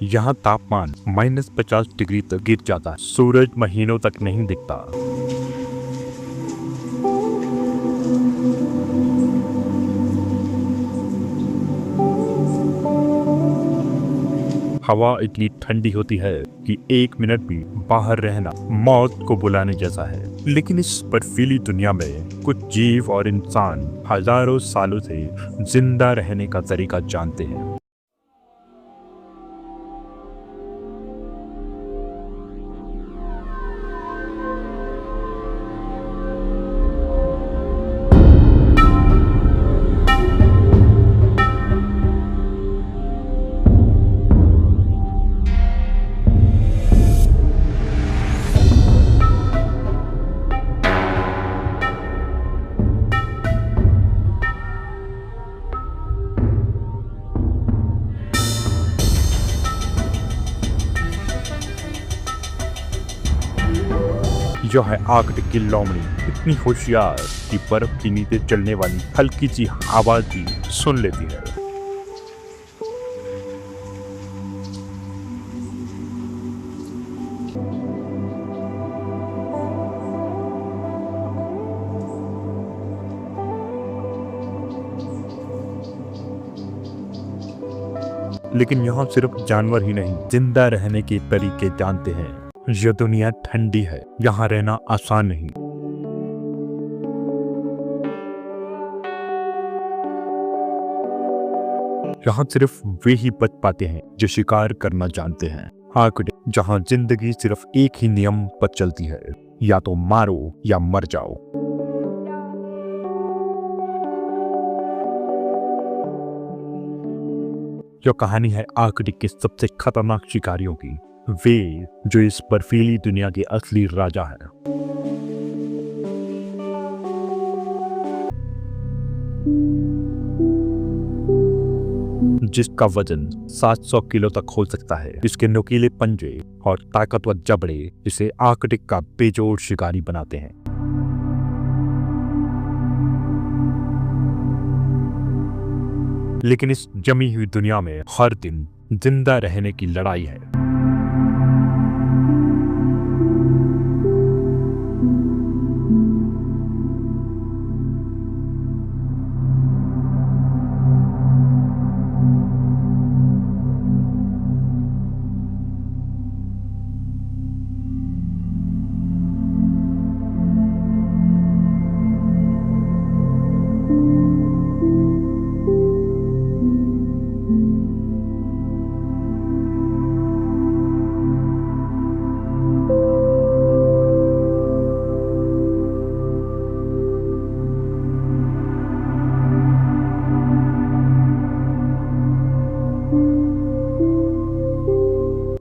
यहाँ तापमान -50 डिग्री तक गिर जाता है। सूरज महीनों तक नहीं दिखता। हवा इतनी ठंडी होती है कि 1 मिनट भी बाहर रहना मौत को बुलाने जैसा है। लेकिन इस बर्फीली दुनिया में कुछ जीव और इंसान हजारों सालों से जिंदा रहने का तरीका जानते हैं। जो है आर्कटिक की लोमड़ी, इतनी होशियार कि बर्फ के नीचे चलने वाली हल्की सी आवाज भी सुन लेती है। लेकिन यहाँ सिर्फ जानवर ही नहीं, जिंदा रहने के तरीके जानते हैं। यह दुनिया ठंडी है, यहाँ रहना आसान नहीं। यहाँ सिर्फ वे ही बच पाते हैं जो शिकार करना जानते हैं। आर्कटिक, जहाँ जिंदगी सिर्फ एक ही नियम पर चलती है, या तो मारो या मर जाओ। यह कहानी है आर्कटिक के सबसे खतरनाक शिकारियों की, वे जो इस बर्फीली दुनिया के असली राजा हैं। जिसका वजन 700 किलो तक हो सकता है, जिसके नुकीले पंजे और ताकतवर जबड़े इसे आर्कटिक का बेजोड़ शिकारी बनाते हैं। लेकिन इस जमी हुई दुनिया में हर दिन जिंदा रहने की लड़ाई है।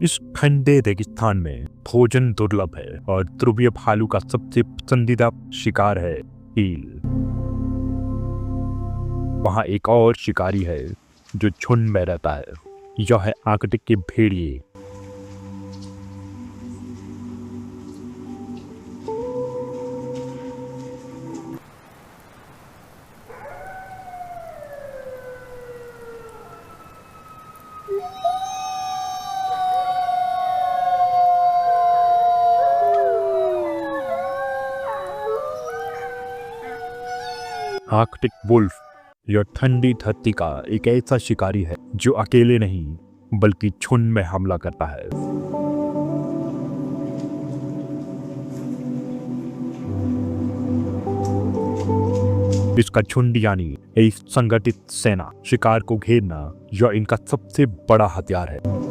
इस ठंडे रेगिस्तान में भोजन दुर्लभ है और ध्रुवीय भालू का सबसे पसंदीदा शिकार है ईल। वहाँ एक और शिकारी है जो झुंड में रहता है, यह है आर्कटिक के भेड़िए। आर्कटिक वुल्फ यह ठंडी धरती का एक ऐसा शिकारी है जो अकेले नहीं बल्कि झुंड में हमला करता है। इसका झुंड यानी एक संगठित सेना, शिकार को घेरना यह इनका सबसे बड़ा हथियार है।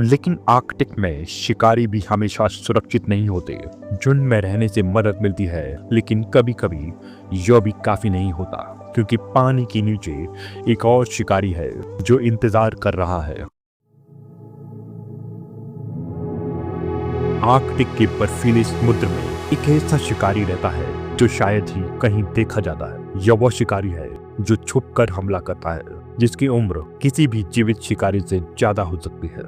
लेकिन आर्कटिक में शिकारी भी हमेशा सुरक्षित नहीं होते। झुंड में रहने से मदद मिलती है, लेकिन कभी कभी यह भी काफी नहीं होता। क्योंकि पानी के नीचे एक और शिकारी है जो इंतजार कर रहा है। आर्कटिक के बर्फीले समुद्र में एक ऐसा शिकारी रहता है जो शायद ही कहीं देखा जाता है। यह वह शिकारी है जो छुपकर हमला करता है, जिसकी उम्र किसी भी जीवित शिकारी से ज्यादा हो सकती है।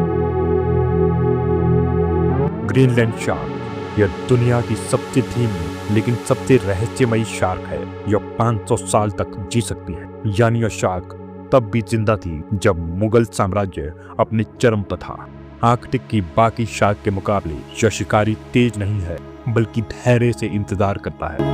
ग्रीनलैंड शार्क यह दुनिया की सबसे धीमी लेकिन सबसे रहस्यमयी शार्क है। यह 500 साल तक जी सकती है, यानी यह शार्क तब भी जिंदा थी जब मुगल साम्राज्य अपने चरम पर था। आर्कटिक की बाकी शार्क के मुकाबले यह शिकारी तेज नहीं है, बल्कि धैर्य से इंतजार करता है।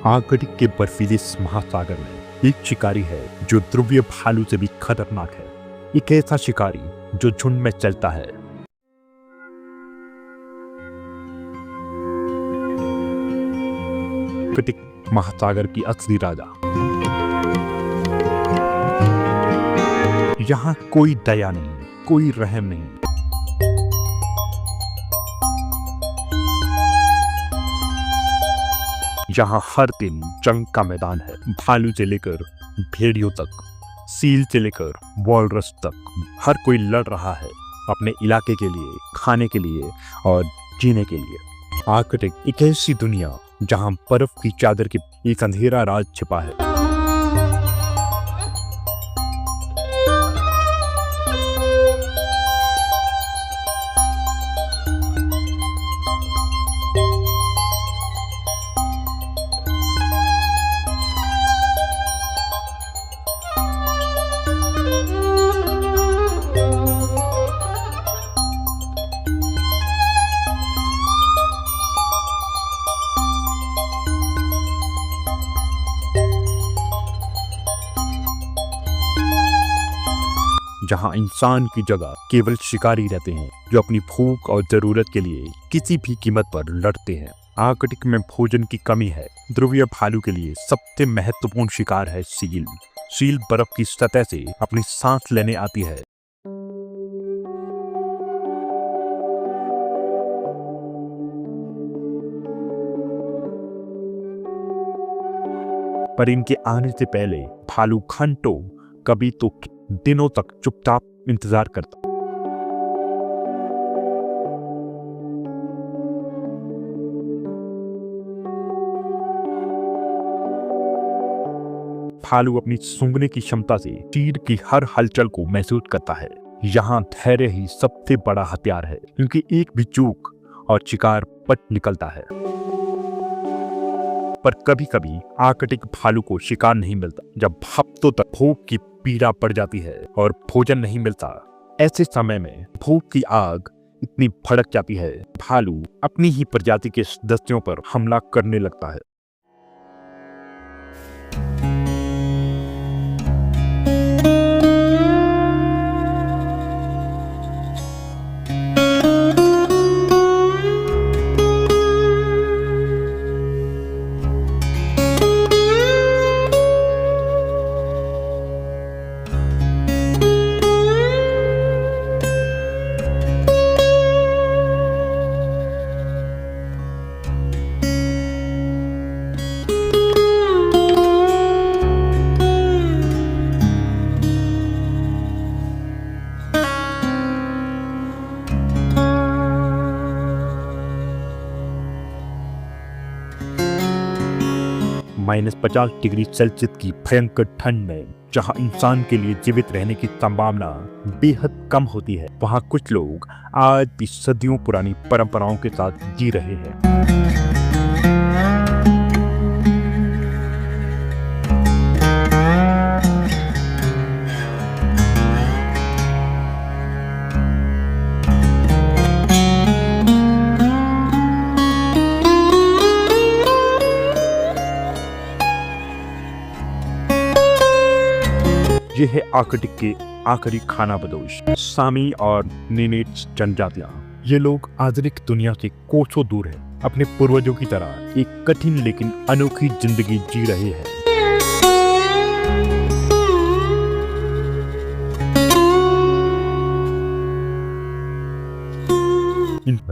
आर्कटिक के बर्फीले महासागर में एक शिकारी है जो ध्रुवीय भालू से भी खतरनाक है। एक ऐसा शिकारी जो झुंड में चलता है। आर्कटिक महासागर की असली राजा। यहाँ कोई दया नहीं, कोई रहम नहीं। यहाँ हर दिन जंग का मैदान है। भालू से लेकर भेड़ियों तक, सील से लेकर वॉलरस तक, हर कोई लड़ रहा है अपने इलाके के लिए, खाने के लिए और जीने के लिए। आर्कटिक एक ऐसी दुनिया जहां बर्फ की चादर के एक अंधेरा राज छिपा है। जहां इंसान की जगह केवल शिकारी रहते हैं जो अपनी भूख और जरूरत के लिए किसी भी कीमत पर लड़ते हैं। आर्कटिक में भोजन की कमी है। ध्रुवीय भालू के लिए सबसे महत्वपूर्ण शिकार है सील। सील बर्फ की सतह से अपनी सांस लेने आती है। पर इनके आने से पहले भालू घंटों, कभी तो दिनों तक चुपचाप इंतजार करता। भालू अपनी सूंघने की क्षमता से चीड़ की हर हलचल को महसूस करता है। यहाँ धैर्य ही सबसे बड़ा हथियार है, क्योंकि एक भी चूक और शिकार बच निकलता है। पर कभी कभी आर्कटिक भालू को शिकार नहीं मिलता। जब हफ्तों तक भूख की पीड़ा पड़ जाती है और भोजन नहीं मिलता, ऐसे समय में भूख की आग इतनी भड़क जाती है, भालू अपनी ही प्रजाति के सदस्यों पर हमला करने लगता है। -50 डिग्री सेल्सियस की भयंकर ठंड में जहां इंसान के लिए जीवित रहने की संभावना बेहद कम होती है, वहां कुछ लोग आज भी सदियों पुरानी परंपराओं के साथ जी रहे हैं। ये है आर्कटिक के आखिरी खानाबदोश सामी और निनेट्स जनजातियां। ये लोग आधुनिक दुनिया से कोसों दूर हैं, अपने पूर्वजों की तरह एक कठिन लेकिन अनोखी जिंदगी जी रहे हैं।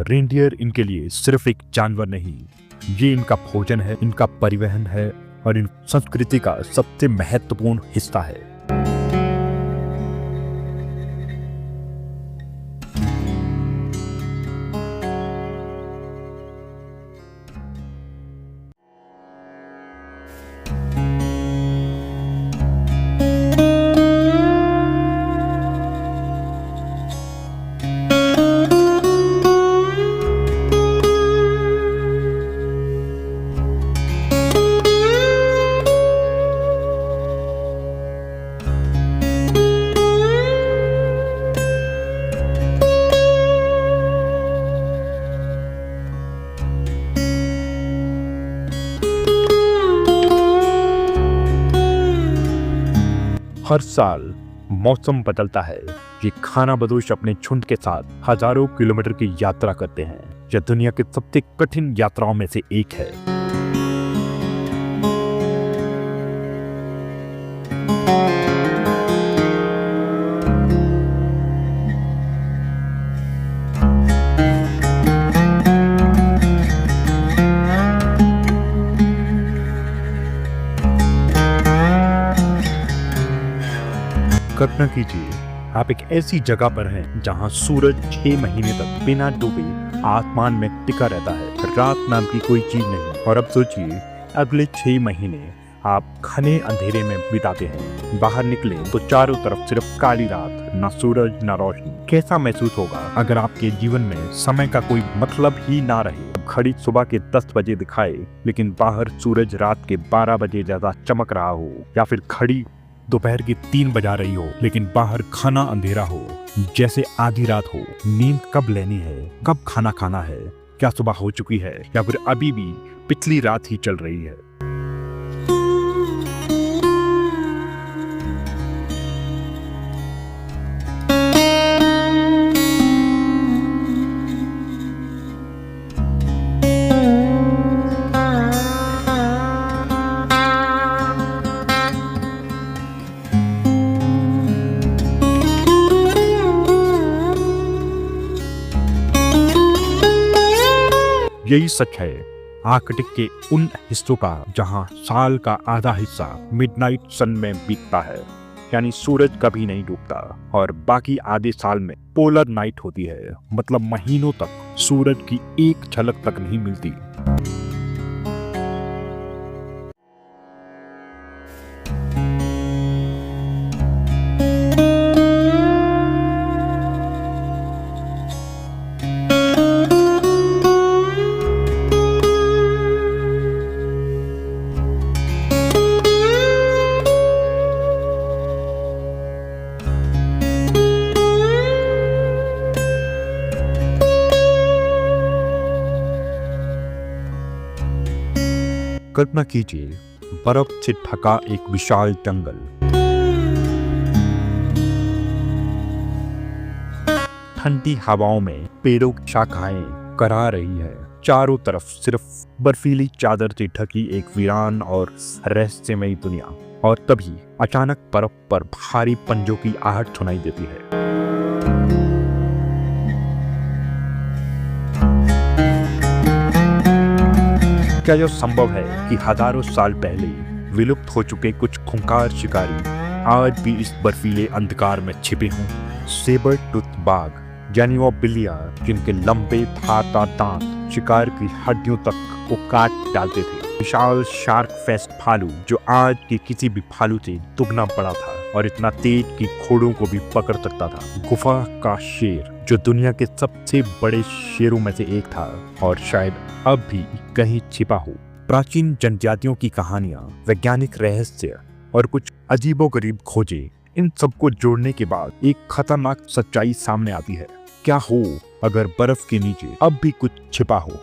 रेनडियर इनके लिए सिर्फ एक जानवर नहीं, ये इनका भोजन है, इनका परिवहन है और इन संस्कृति का सबसे महत्वपूर्ण हिस्सा है। हर साल मौसम बदलता है। ये खानाबदोश अपने झुंड के साथ हजारों किलोमीटर की यात्रा करते हैं। यह दुनिया की सबसे कठिन यात्राओं में से एक है। कल्पना कीजिए, आप एक ऐसी जगह पर हैं जहां सूरज 6 महीने तक बिना डूबे आसमान में टिका रहता है। रात नाम की कोई चीज नहीं। और अब सोचिए, अगले 6 महीने आप घने अंधेरे में बिताते हैं। बाहर निकले तो चारों तरफ सिर्फ काली रात, ना सूरज ना रोशनी। कैसा महसूस होगा अगर आपके जीवन में समय का कोई मतलब ही ना रहे? घड़ी सुबह के 10 बजे दिखाए लेकिन बाहर सूरज रात के 12 बजे ज्यादा चमक रहा हो, या फिर घड़ी दोपहर की 3 बजा रही हो लेकिन बाहर घना अंधेरा हो, जैसे आधी रात हो। नींद कब लेनी है, कब खाना खाना है, क्या सुबह हो चुकी है या फिर अभी भी पिछली रात ही चल रही है? यही सच है आर्कटिक के उन हिस्सों का जहां साल का आधा हिस्सा मिडनाइट सन में बीतता है, यानी सूरज कभी नहीं डूबता, और बाकी आधे साल में पोलर नाइट होती है। मतलब महीनों तक सूरज की एक झलक तक नहीं मिलती। कल्पना कीजिए, बर्फ से ढका एक विशाल जंगल। ठंडी हवाओं में पेड़ों की शाखाएं करा रही है। चारों तरफ सिर्फ बर्फीली चादर से ढकी एक वीरान और रहस्यमयी दुनिया। और तभी अचानक बर्फ पर भारी पंजों की आहट सुनाई देती है। क्या यह संभव है कि हजारों साल पहले विलुप्त हो चुके कुछ खूंखार शिकारी आज भी इस बर्फीले अंधकार में छिपे हों? सेबर टूथ बाघ, यानी वो बिल्लियां जिनके लंबे धारदार दांत शिकार की हड्डियों तक को काट डालते थे। विशाल शार्क फेस्ट भालू जो आज के किसी भी भालू से दुगना बड़ा था और इतना तेज कि घोड़ों को भी पकड़ सकता था। गुफा का शेर जो दुनिया के सबसे बड़े शेरों में से एक था और शायद अब भी कहीं छिपा हो। प्राचीन जनजातियों की कहानियां, वैज्ञानिक रहस्य और कुछ अजीबोगरीब खोजें, इन सबको जोड़ने के बाद एक खतरनाक सच्चाई सामने आती है। क्या हो अगर बर्फ के नीचे अब भी कुछ छिपा हो?